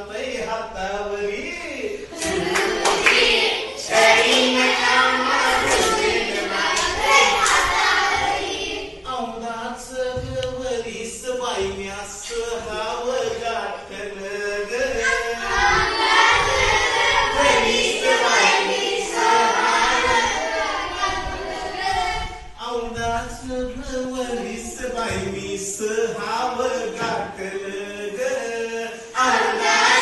मारतय हातावरी औंदाच वरीस बाईम्यास हाव गाठल ग औंदाच वरीस बाईमीस हाव